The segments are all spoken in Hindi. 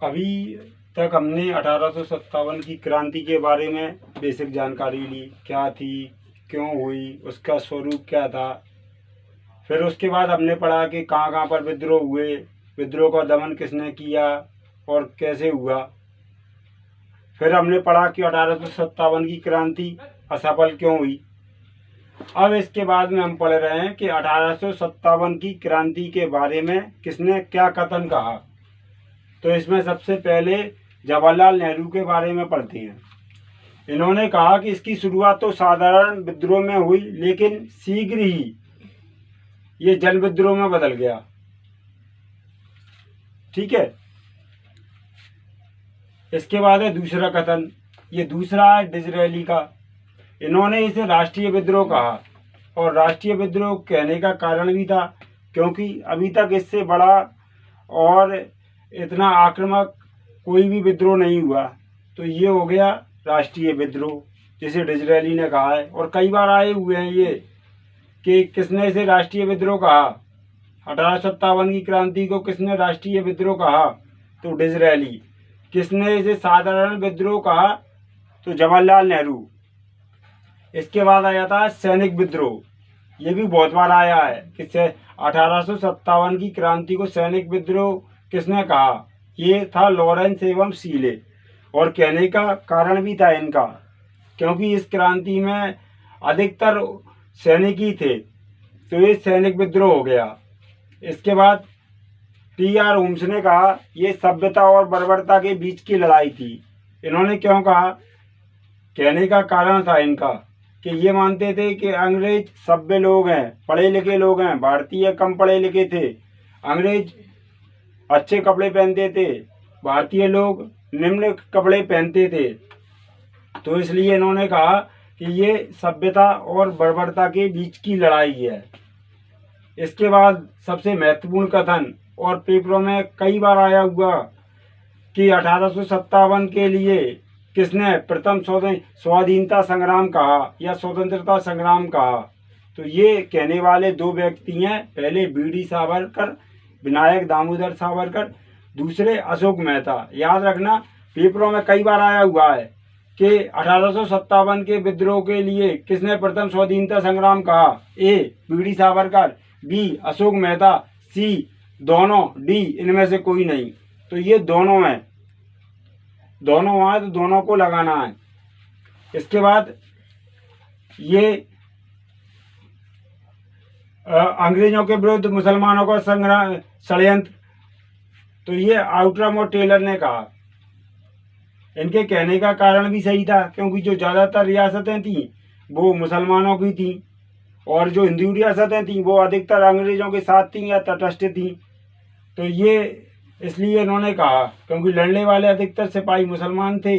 अभी तक हमने 1857 की क्रांति के बारे में बेसिक जानकारी ली, क्या थी, क्यों हुई, उसका स्वरूप क्या था। फिर उसके बाद हमने पढ़ा कि कहाँ कहाँ पर विद्रोह हुए, विद्रोह का दमन किसने किया और कैसे हुआ। फिर हमने पढ़ा कि 1857 की क्रांति असफल क्यों हुई। अब इसके बाद में हम पढ़ रहे हैं कि 1857 की क्रांति के बारे में किसने क्या कथन कहा। तो इसमें सबसे पहले जवाहरलाल नेहरू के बारे में पढ़ते हैं। इन्होंने कहा कि इसकी शुरुआत तो साधारण विद्रोह में हुई, लेकिन शीघ्र ही ये जन विद्रोह में बदल गया। ठीक है। इसके बाद है दूसरा कथन, ये दूसरा है डिसरेली का। इन्होंने इसे राष्ट्रीय विद्रोह कहा, और राष्ट्रीय विद्रोह कहने का कारण भी था क्योंकि अभी तक इससे बड़ा और इतना आक्रामक कोई भी विद्रोह नहीं हुआ। तो ये हो गया राष्ट्रीय विद्रोह, जिसे डिसरेली ने कहा है। और कई बार आए हुए हैं ये कि किसने इसे राष्ट्रीय विद्रोह कहा, 1857 की क्रांति को किसने राष्ट्रीय विद्रोह कहा, तो डिसरेली। किसने इसे साधारण विद्रोह कहा, तो जवाहरलाल नेहरू। इसके बाद आया था सैनिक विद्रोह, ये भी बहुत बार आया है कि 1857 की क्रांति को सैनिक विद्रोह किसने कहा, ये था लॉरेंस एवं सीले। और कहने का कारण भी था इनका, क्योंकि इस क्रांति में अधिकतर सैनिक ही थे, तो ये सैनिक विद्रोह हो गया। इसके बाद टी.आर. होम्स ने कहा ये सभ्यता और बर्बरता के बीच की लड़ाई थी। इन्होंने क्यों कहा, कहने का कारण था इनका कि ये मानते थे कि अंग्रेज सभ्य लोग हैं, पढ़े लिखे लोग हैं, भारतीय कम पढ़े लिखे थे। अंग्रेज अच्छे कपड़े पहनते थे, भारतीय लोग निम्न कपड़े पहनते थे। तो इसलिए इन्होंने कहा कि ये सभ्यता और बर्बरता के बीच की लड़ाई है। इसके बाद सबसे महत्वपूर्ण कथन, और पेपरों में कई बार आया हुआ, कि 1857 के लिए किसने प्रथम स्वाधीनता संग्राम कहा या स्वतंत्रता संग्राम कहा। तो ये कहने वाले दो व्यक्ति हैं, पहले बी.डी. सावरकर, विनायक दामोदर सावरकर, दूसरे अशोक मेहता। याद रखना, पेपरों में कई बार आया हुआ है कि 1857 के विद्रोह के लिए किसने प्रथम स्वाधीनता संग्राम कहा, ए बी.डी. सावरकर, बी अशोक मेहता, सी दोनों, डी इनमें से कोई नहीं। तो ये दोनों हैं, दोनों वहाँ, तो दोनों को लगाना है। इसके बाद ये अंग्रेजों के विरुद्ध मुसलमानों का संग्राम षड्यंत्र, तो ये आउटरम और टेलर ने कहा। इनके कहने का कारण भी सही था, क्योंकि जो ज़्यादातर रियासतें थीं वो मुसलमानों की थीं, और जो हिंदू रियासतें थीं वो अधिकतर अंग्रेजों के साथ थीं या तटस्थ थीं। तो ये इसलिए इन्होंने कहा, क्योंकि लड़ने वाले अधिकतर सिपाही मुसलमान थे,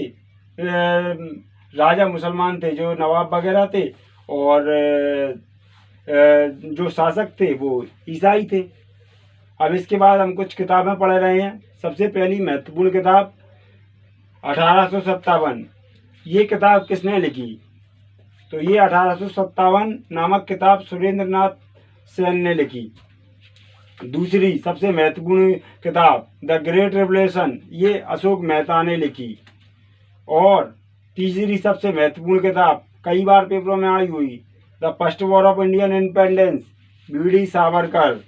राजा मुसलमान थे, जो नवाब वगैरह थे, और जो शासक थे वो ईसाई थे। अब इसके बाद हम कुछ किताबें पढ़ रहे हैं। सबसे पहली महत्वपूर्ण किताब 1857, ये किताब किसने लिखी, तो ये 1857 नामक किताब सुरेंद्र नाथ सेन ने लिखी। दूसरी सबसे महत्वपूर्ण किताब द ग्रेट रेवोल्यूशन, ये अशोक मेहता ने लिखी। और तीसरी सबसे महत्वपूर्ण किताब, कई बार पेपरों में आई हुई, the first war of Indian independence, B D. Savarkar.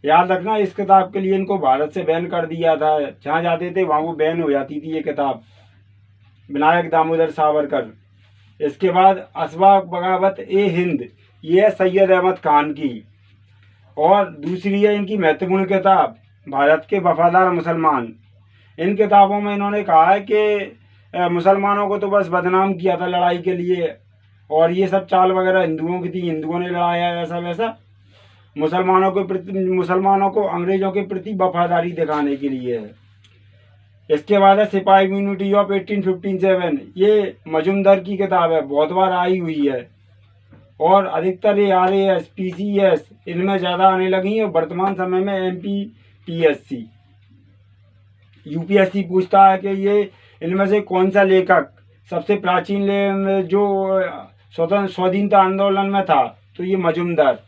याद रखना, इस किताब के लिए इनको भारत से बैन कर दिया था, जहाँ जाते थे वहाँ वो बैन हो जाती थी ये किताब, विनायक दामोदर सावरकर। इसके बाद असबाब बगावत ए हिंद, ये है सैयद अहमद खान की। और दूसरी है इनकी महत्वपूर्ण किताब भारत के वफादार मुसलमान। इन किताबों में इन्होंने कहा है कि मुसलमानों को तो बस बदनाम किया था लड़ाई के लिए, और ये सब चाल वगैरह हिंदुओं की थी, हिंदुओं ने लड़ाया ऐसा वैसा। मुसलमानों को अंग्रेजों के प्रति वफादारी दिखाने के लिए है। इसके बाद है सिपाही इम्यूनिटी ऑफ 1857, ये मजुमदार की किताब है, बहुत बार आई हुई है, और अधिकतर ये RAS, PCS इनमें ज़्यादा आने लगी है। वर्तमान समय में MPPSC, UPSC पूछता है कि ये इनमें से कौन सा लेखक सबसे प्राचीन जो स्वतंत्र स्वाधीनता आंदोलन में था, तो ये मजुमदार।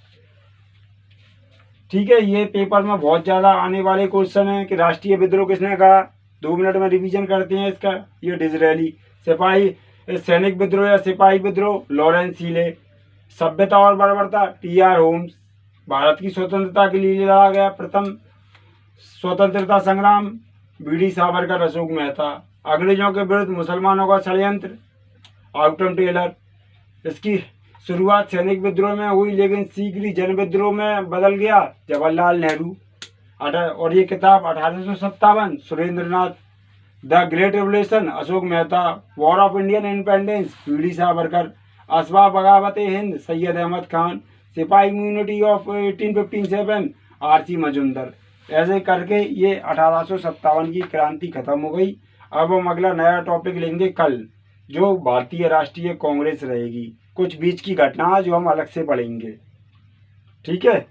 ठीक है, ये पेपर में बहुत ज़्यादा आने वाले क्वेश्चन हैं कि राष्ट्रीय विद्रोह किसने कहा। 2 मिनट में रिवीजन करते हैं इसका। ये डिसरेली। सिपाही सैनिक विद्रोह या सिपाही विद्रोह, लॉरेंस हीले। सभ्यता और बर्बरता, टी.आर. होम्स। भारत की स्वतंत्रता के लिए लड़ा गया प्रथम स्वतंत्रता संग्राम, बी.डी. सावरकर, अशोक मेहता। अंग्रेजों के विरुद्ध मुसलमानों का षड्यंत्र, ऑटम टेलर। इसकी शुरुआत सैनिक विद्रोह में हुई लेकिन शीघ्र ही जन विद्रोह में बदल गया, जवाहरलाल नेहरू। और ये किताब 1857, Surendranath. The great revolution, Ashok Mehta. War of Indian independence, B D. Savarkar. Asbab Baghawat Hind, Syed Ahmad Khan. सिपाही इम्यूनिटी ऑफ 1857, आर.सी. मजुमदार। ऐसे करके ये 1857 की क्रांति खत्म हो गई। अब हम अगला नया टॉपिक लेंगे कल, जो भारतीय राष्ट्रीय कांग्रेस रहेगी। कुछ बीच की घटना जो हम अलग से पढ़ेंगे। ठीक है।